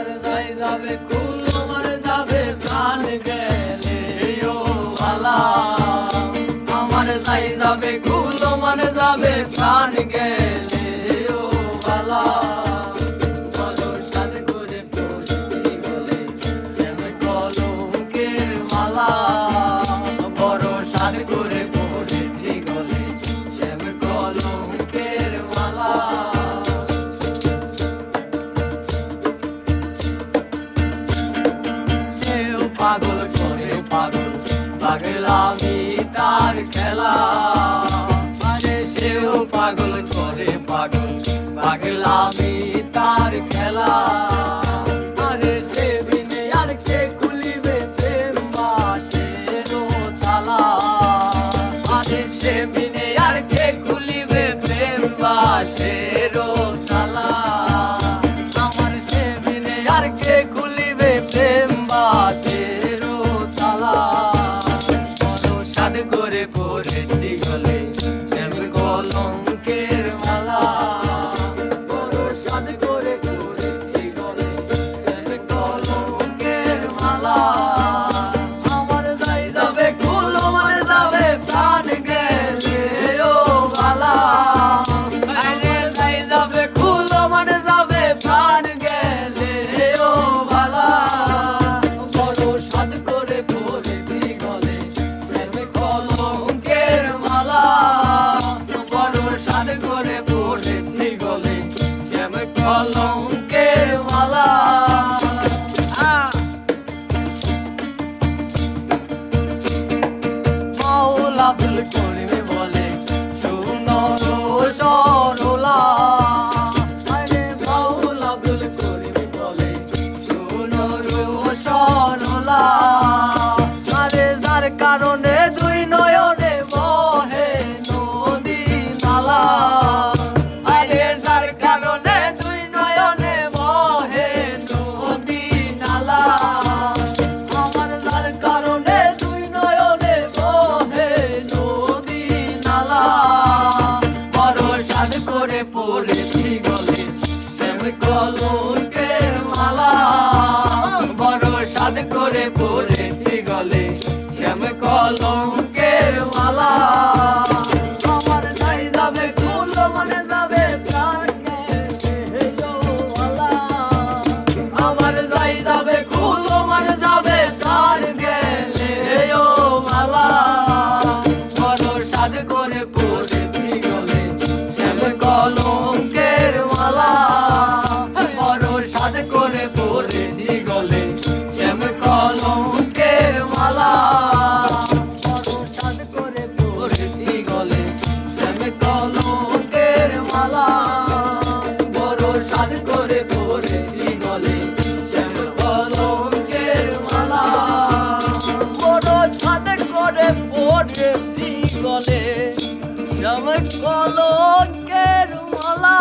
আমার যাই যাবে কুল আমার যাবে প্রাণ গেলে ও ভালা আমার যাই যাবে কুল আমার যাবে প্রাণ গেলে ও ভালা বড় সাদ করে পড়েছি গলে শ্যাম কলঙ্কের মালা বড় সাদ করে পড়েছি গলে শ্যাম কলঙ্কের মালা পাগল করে পাগল পাগলামি তার খেলা আরে সেও পাগল করে পাগল পাগলামি তার খেলা আরে সে বিনে আর কে খুলিবে প্রেম বাসের তালা আরে সে বিনে আর কে খুলিবে প্রেম বাসের তালা আমার সে বিনে আর কে খুলিবে প্রেম বাসের তালা বড় সাদ করে পড়েছি গলে শ্যাম কলঙ্কের মালা বড় সাদ করে পড়েছি গলে শ্যাম কলঙ্কের মালা আমার যাই যাবে কুল আমার যাবে প্রাণ গেলে ও ভালা আরে যাই যাবে কুল আমার যাবে প্রাণ গেলে ও ভালা বড় সাদ করে পড়েছি গলে শ্যাম কলঙ্কের মালা বড় সাদ করে পড়েছি গলে শ্যাম কলঙ্কের মালা মাওলা আব্দুল করিম বলে শোনো সরলা আরে মাওলা আব্দুল করিম বলে শোনো সরলা আরে যার কারণে দুই নয়নে বহে নদী নালা আরে যার কারণে দুই নয়নে বহে নদী নালা আমার যার কারণে দুই নয়নে বহে নদী নালা বড় সাদ করে পড়েছি গলে শ্যাম কলঙ্কের মালা বড় সাদ করে পড়েছি গলে শ্যাম কলঙ্কের মালা আমার যাই যাবে কুল মনে যাবে প্রাণ গেলে ও ভালা আমার যাই যাবে কুল মনে যাবে প্রাণ গেলে ও ভালা বড় সাদ করে পড়েছি গলে শ্যাম কলঙ্কের মালা বড় সাদ করে পড়েছি গলে শ্যাম কলঙ্কের মালা বড় সাদ করে পড়েছি গলে শ্যাম কলঙ্কের মালা বড় সাদ করে পড়েছি গলে শ্যাম কলঙ্কের মালা বড় সাদ করে পড়েছি গলে শ্যাম কলঙ্কের মালা।